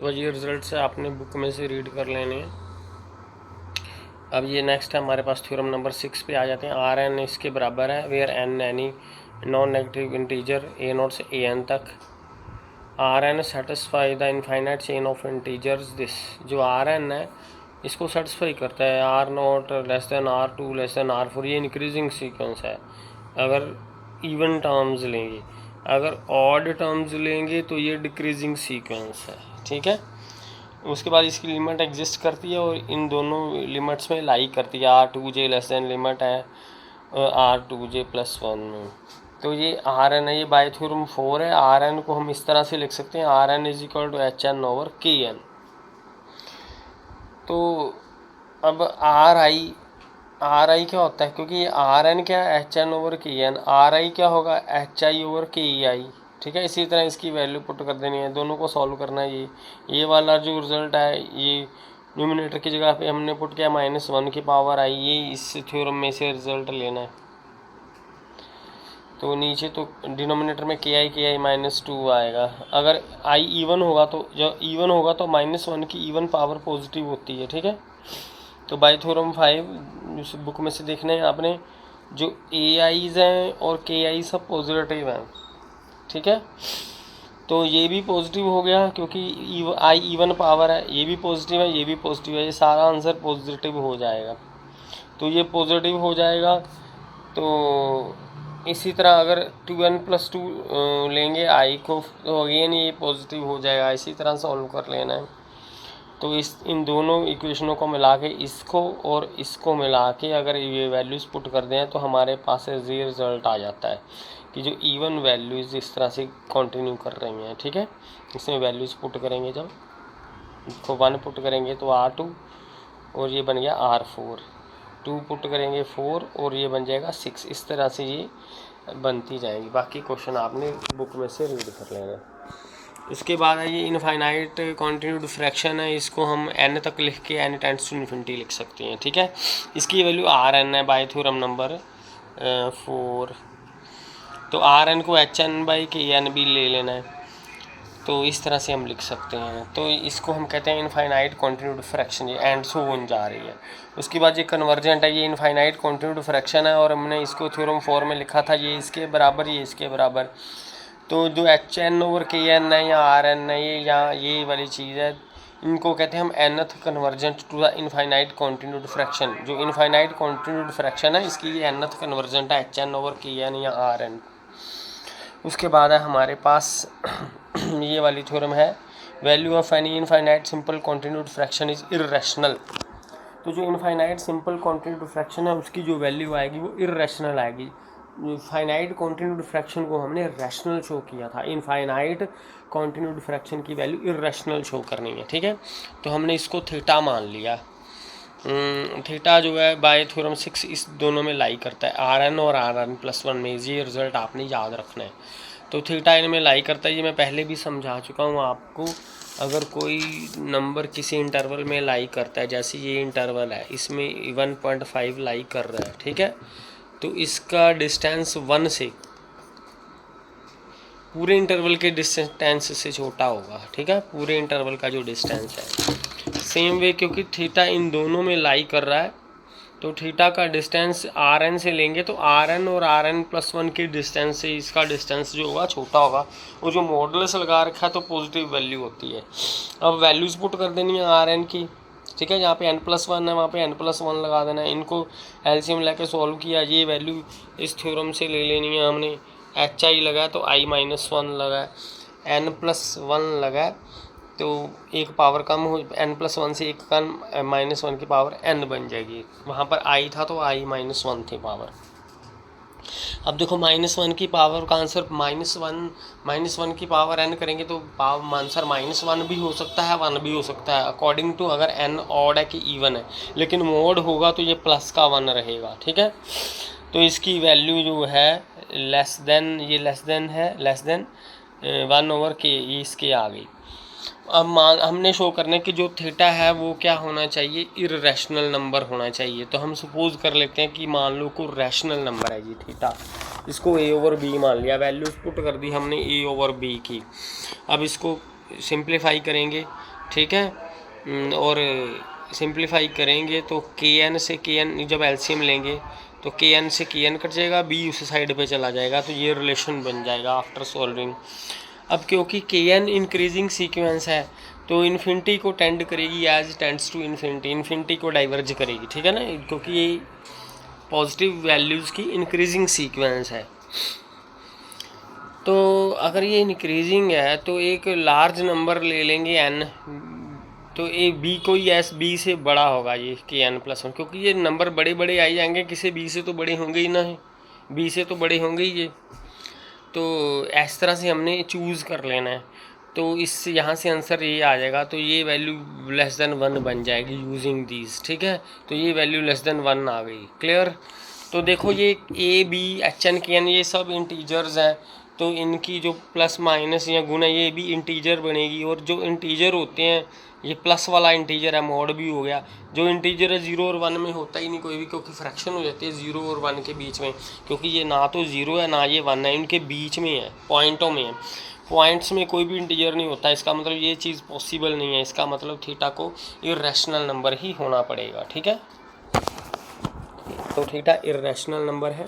तो ये रिजल्ट से आपने बुक में से रीड कर लेने हैं। अब ये नेक्स्ट है हमारे पास थ्योरम नंबर 6 पे आ जाते हैं। आर एन इसके बराबर है where n any non negative integer a naught से ए एन तक। R n satisfy the infinite chain of integers this. जो आर एन है इसको सेटिस्फाई करता है R naught less than R two less than R four. ये increasing sequence है अगर इवन टर्म्स लेंगे, अगर ऑड टर्म्स लेंगे तो ये डिक्रीजिंग सीक्वेंस है। ठीक है, उसके बाद इसकी लिमिट एग्जिस्ट करती है और इन दोनों लिमिट्स में लाई करती है। R to J less than limit है R to J plus one में। तो ये आर एन है, ये बाय थ्योरम 4 है। आर एन को हम इस तरह से लिख सकते हैं R n is equal to h n over k n. तो अब आर आई क्या होता है, क्योंकि ये आर एन क्या है h n over k N, are आई क्या होगा एच आई ओवर के ई आई। ठीक है, इसी तरह इसकी वैल्यू पुट कर देनी है, दोनों को सॉल्व करना है। ये वाला जो रिजल्ट है ये न्यूमिनेटर की जगह पे हमने पुट किया -1 की पावर आई, ये इस थ्योरम में से रिजल्ट लेना है। तो नीचे तो डिनोमिनेटर में के आई -2 आएगा। अगर आई इवन होगा तो जब इवन होगा तो -1 की इवन पावर पॉजिटिव होती है। ठीक है, तो बाय थ्योरम 5 इस बुक में से देखना है आपने, जो ए आईज हैं और के आई सब पॉजिटिव हैं। ठीक है, तो ये भी पॉजिटिव हो गया क्योंकि आई इवन पावर है, ये भी पॉजिटिव है, ये भी पॉजिटिव है, ये सारा आंसर पॉजिटिव हो जाएगा। तो ये पॉजिटिव हो जाएगा। तो इसी तरह अगर 2n+2 लेंगे आई को तो अगेन ये पॉजिटिव हो जाएगा। इसी तरह सॉल्व कर लेना है। तो इन दोनों इक्वेशनों को मिला के इसको और इसको मिला के अगर ये वैल्यूज़ पुट कर दें तो हमारे पास ये रिज़ल्ट आ जाता है कि जो इवन वैल्यूज़ इस तरह से कंटिन्यू कर रही हैं। ठीक है, इसमें वैल्यूज़ पुट करेंगे, जब इसको 1 पुट करेंगे तो R2 और ये बन गया R4, 2 पुट करेंगे 4 और ये बन जाएगा 6। इस तरह से ये बनती जाएगी। बाकी क्वेश्चन आपने बुक में से रीड कर लेना। इसके बाद है ये इनफाइनाइट कॉन्टिन्यूड फ्रैक्शन है, इसको हम n तक लिख के n टेंड्स टू इन्फिनिटी लिख सकते हैं। ठीक है, इसकी वैल्यू आर एन है बाय थ्योरम नंबर 4। तो आर एन को एच एन बाई के एन भी ले लेना है, तो इस तरह से हम लिख सकते हैं। तो इसको हम कहते हैं इनफाइनाइट कॉन्टिन्यूड फ्रैक्शन, ये एंड सो वन जा रही है। उसके बाद ये कन्वर्जेंट है, ये इनफाइनाइट कॉन्टिन्यूड फ्रैक्शन है और हमने इसको थ्योरम 4 में लिखा था ये इसके बराबर, ये इसके बराबर। तो जो H n over k N है या आर एन है ये यहाँ ये वाली चीज़ है, इनको कहते हैं हम nth convergent to the infinite continued fraction. जो इनफाइनाइट कॉन्टिन्यूड फ्रैक्शन है इसकी ये nth कन्वर्जेंट है h n over k n या आर एन। उसके बाद है हमारे पास ये वाली थ्योरम है, value of any infinite simple continued fraction is irrational. तो जो इनफाइनाइट सिंपल कॉन्टिन्यूड फ्रैक्शन है उसकी जो वैल्यू आएगी वो इररेशनल आएगी। फाइनाइट कॉन्टिन्यूड फ्रैक्शन को हमने रैशनल शो किया था, इनफाइनाइट कॉन्टिन्यूड फ्रैक्शन की वैल्यू इररेशनल शो करनी है। ठीक है, तो हमने इसको थीटा मान लिया। थीटा जो है बाय थ्योरम 6 इस दोनों में लाई करता है, आर एन और आर एन प्लस वन में। ये रिजल्ट आपने याद रखना है। तो थीटा इनमें लाई करता है, ये मैं पहले भी समझा चुका हूँ आपको। अगर कोई नंबर किसी इंटरवल में लाई करता है, जैसे ये इंटरवल है इसमें 1.5 लाई कर रहा है, ठीक है, तो इसका डिस्टेंस 1 से पूरे इंटरवल के डिस्टेंस से छोटा होगा। ठीक है, पूरे इंटरवल का जो डिस्टेंस है। सेम वे क्योंकि थीटा इन दोनों में लाई कर रहा है तो थीटा का डिस्टेंस आर एन से लेंगे तो आर एन और आर एन प्लस वन के डिस्टेंस से इसका डिस्टेंस जो होगा छोटा होगा। वो जो मॉडुलस लगा रखा है तो पॉजिटिव वैल्यू होती है। अब वैल्यूज़ पुट कर देनी है आर एन की। ठीक है, जहाँ पे n+1 है वहाँ पे n+1 लगा देना है। इनको एलसीएम लेके सॉल्व किया, ये वैल्यू इस थ्योरम से ले लेनी है हमने। एच आई लगा तो i-1 लगा, n+1 लगा तो एक पावर कम हो, n+1 से एक कम -1 की पावर n बन जाएगी। वहाँ पर i था तो i-1 थी पावर। अब देखो -1 की पावर का आंसर -1 की पावर n करेंगे तो आंसर -1 भी हो सकता है 1 भी हो सकता है, अकॉर्डिंग टू अगर n ऑड है कि इवन है। लेकिन मोड होगा तो ये प्लस का 1 रहेगा। ठीक है, तो इसकी वैल्यू जो है लेस देन 1/k, ये इसके आ गई। अब हमने शो करने कि जो थीटा है वो क्या होना चाहिए, इररेशनल नंबर होना चाहिए। तो हम सपोज कर लेते हैं कि मान लो कोई रैशनल नंबर है जी थीटा, इसको a/b मान लिया, वैल्यूज पुट कर दी हमने a/b की। अब इसको सिंप्लीफाई करेंगे, ठीक है। और सिंप्लीफाई करेंगे तो के एन से के एन जब एलसीएम लेंगे तो के एन से के एन कट जाएगा, बी उस साइड पे चला जाएगा, तो ये रिलेशन बन जाएगा आफ्टर सॉल्विंग। अब क्योंकि के एन इंक्रीजिंग सीक्वेंस है तो इन्फिनिटी को टेंड करेगी as tends to infinity, infinity को डाइवर्ज करेगी, ठीक है ना, क्योंकि ये पॉजिटिव वैल्यूज़ की इंक्रीजिंग सीक्वेंस है। तो अगर ये इंक्रीजिंग है तो एक लार्ज नंबर ले लेंगे n, तो ए बी कोई एस बी से बड़ा होगा ये के एन प्लस वन, क्योंकि ये नंबर बड़े बड़े आई जाएंगे, किसी बी से तो बड़े होंगे ही ना, बी से तो बड़े होंगे ही ये। तो इस तरह से हमने चूज़ कर लेना है, तो इस यहाँ से आंसर ये आ जाएगा, तो ये वैल्यू लेस देन 1 बन जाएगी यूजिंग दीज, ठीक है। तो ये वैल्यू लेस देन 1 आ गई, क्लियर। तो देखो ये ए बी एच एन के एन ये सब इंटीजर्स हैं, तो इनकी जो प्लस माइनस या गुना ये भी इंटीजर बनेगी, और जो इंटीजर होते हैं ये प्लस वाला इंटीजर है, मॉड भी हो गया। जो इंटीजर है 0 और 1 में होता ही नहीं कोई भी, क्योंकि फ्रैक्शन हो जाती है 0 और 1 के बीच में, क्योंकि ये ना तो 0 है ना ये 1 है, इनके बीच में है, पॉइंटों में है। पॉइंट्स में कोई भी इंटीजर नहीं होता, इसका मतलब ये चीज़ पॉसिबल नहीं है, इसका मतलब थीटा को इर्रेशनल नंबर ही होना पड़ेगा, ठीक है। तो थीटा इर्रेशनल नंबर है।